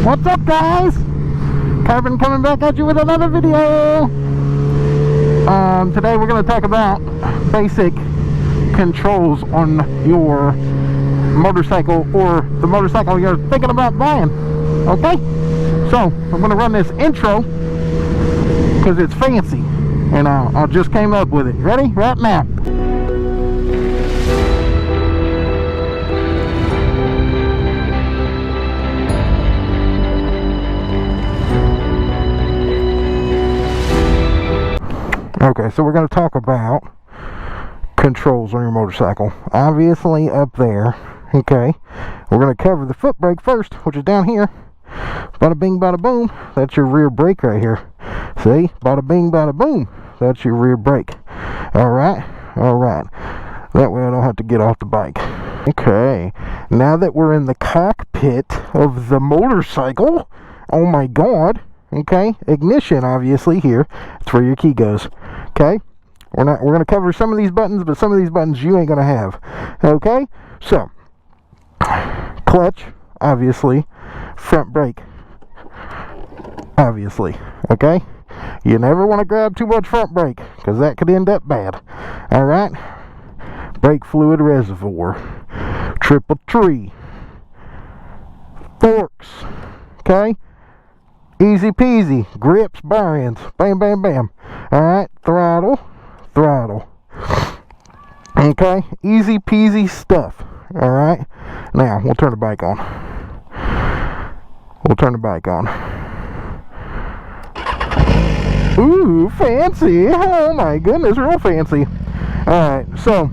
What's up, guys? Carbon coming back at you with another video. Today we're going to talk about basic controls on your motorcycle or the motorcycle you're thinking about buying. Okay? So I'm going to run this intro because it's fancy, and I just came up with it. Ready? Right now. Okay, so we're going to talk about controls on your motorcycle. Obviously up there, okay, we're going to cover the foot brake first, which is down here. Bada bing, bada boom, that's your rear brake right here. See, bada bing, bada boom, that's your rear brake. Alright, that way I don't have to get off the bike. Okay, now that we're in the cockpit of the motorcycle, oh my god. Okay, ignition obviously here. That's where your key goes. Okay, we're gonna cover some of these buttons, but some of these buttons you ain't gonna have. Okay, so clutch, obviously, front brake, obviously. Okay, you never want to grab too much front brake because that could end up bad. All right, brake fluid reservoir, triple tree, forks. Okay. Easy peasy, grips, bearings, bam, bam, bam. Alright, throttle. Okay, easy peasy stuff. Alright, now we'll turn the bike on. Ooh, fancy. Oh my goodness, real fancy. Alright, so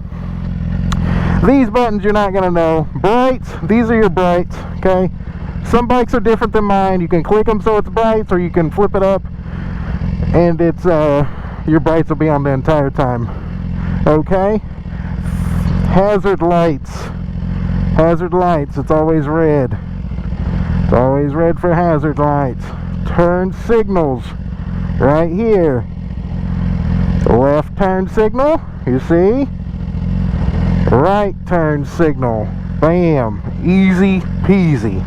these buttons you're not gonna know. Brights, these are your brights, okay? Some bikes are different than mine. You can click them so it's brights, or you can flip it up and it's your brights will be on the entire time. Okay, hazard lights, it's always red. It's always red for hazard lights. Turn signals right here. Left turn signal, you see, right turn signal, bam, easy peasy.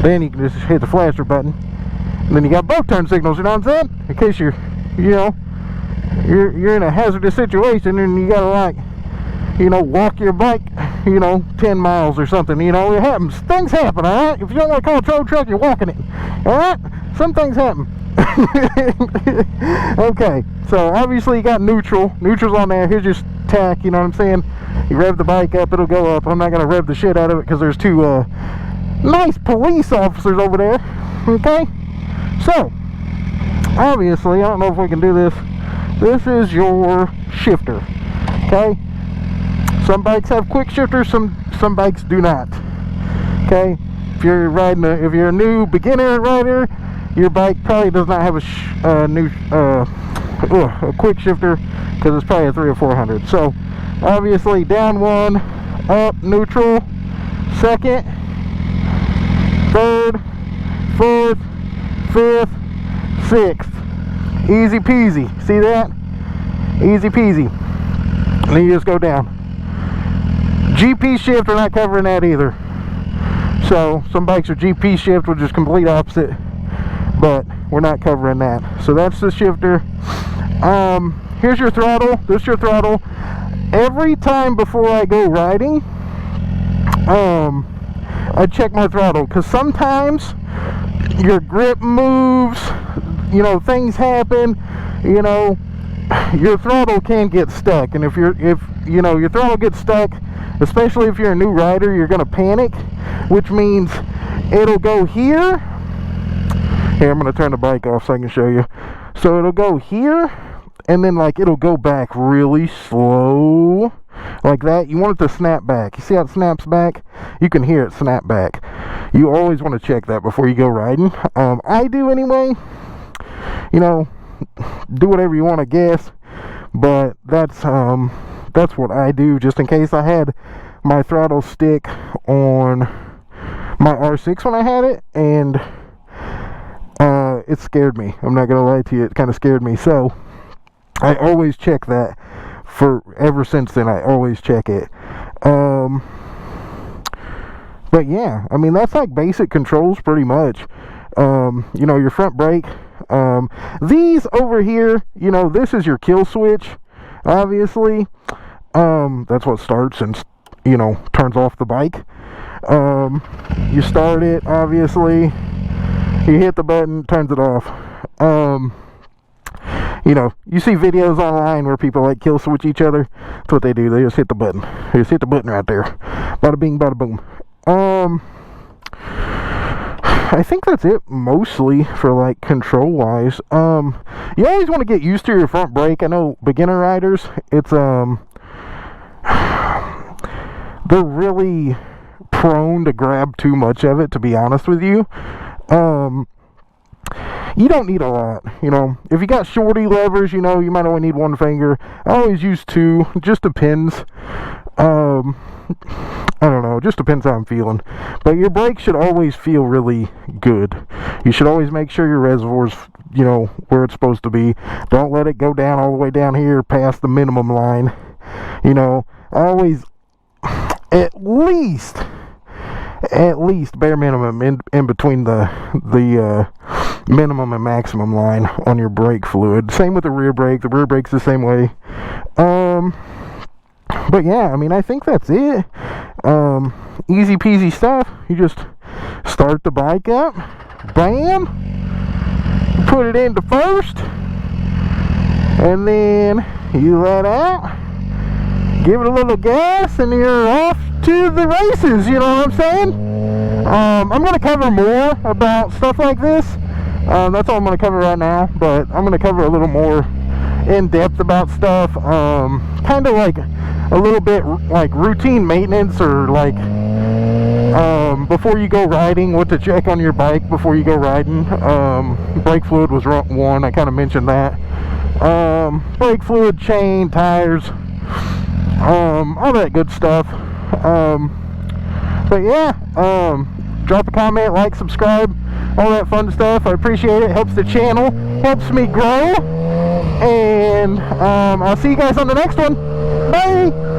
Then you can just hit the flasher button. And then you got both turn signals, you know what I'm saying? In case you're in a hazardous situation and you gotta, like, walk your bike, 10 miles or something. It happens. Things happen, alright? If you don't want to call a tow truck, you're walking it. Alright? Some things happen. Okay, so obviously you got neutral. Neutral's on there. Here's your tack, you know what I'm saying? You rev the bike up, it'll go up. I'm not gonna rev the shit out of it because there's two nice police officers over there. Okay, so obviously I don't know if we can do this. This is your shifter. Okay, some bikes have quick shifters, some bikes do not. Okay, if you're a new beginner rider, your bike probably does not have a quick shifter because it's probably a 300 or 400. So obviously down one, up neutral, second, third, fourth, fifth, sixth. Easy peasy. See that? Easy peasy. And then you just go down. GP shift, we're not covering that either. So some bikes are GP shift, which is complete opposite, but we're not covering that. So that's the shifter. Here's your throttle. This is your throttle. Every time before I go riding, I check my throttle, because sometimes your grip moves, things happen, your throttle can get stuck. And if your throttle gets stuck, especially if you're a new rider, you're gonna panic, which means it'll go here. Here, I'm gonna turn the bike off so I can show you. So it'll go here, and then it'll go back really slow, like that. You want it to snap back. You see how it snaps back? You can hear it snap back. You always want to check that before you go riding. I do anyway. Do whatever you want to guess, but that's what I do, just in case. I had my throttle stick on my R6 when I had it, and it scared me. I'm not gonna lie to you, it kind of scared me. So I always check that. Ever since then, I always check it. But yeah, I mean, that's like basic controls pretty much. You know, your front brake. These over here, you know, this is your kill switch, obviously. That's what starts and, you know, turns off the bike. You start it, obviously. You hit the button, turns it off. You know, you see videos online where people like kill switch each other. That's what they do. They just hit the button. They just hit the button right there. Bada bing, bada boom. I think that's it mostly for like control wise. You always want to get used to your front brake. I know beginner riders, it's they're really prone to grab too much of it, to be honest with you. You don't need a lot, you know. If you got shorty levers, you know, you might only need one finger. I always use two, just depends. I don't know, just depends how I'm feeling. But your brake should always feel really good. You should always make sure your reservoir's, you know, where it's supposed to be. Don't let it go down all the way down here past the minimum line. You know, always at least bare minimum in between the minimum and maximum line on your brake fluid. Same with the rear brake. The rear brake's the same way. But yeah, I mean, I think that's it. Easy peasy stuff. You just start the bike up, bam, put it into first, and then you let out, give it a little gas, and you're off to the races. You know what I'm saying? I'm going to cover more about stuff like this. That's all I'm going to cover right now, but I'm going to cover a little more in depth about stuff, kind of like a little bit like routine maintenance, or like before you go riding, what to check on your bike before you go riding. Brake fluid was one, I kind of mentioned that. Brake fluid, chain, tires, all that good stuff. But yeah, drop a comment, like, subscribe, all that fun stuff. I appreciate it. Helps the channel, helps me grow. And I'll see you guys on the next one. Bye.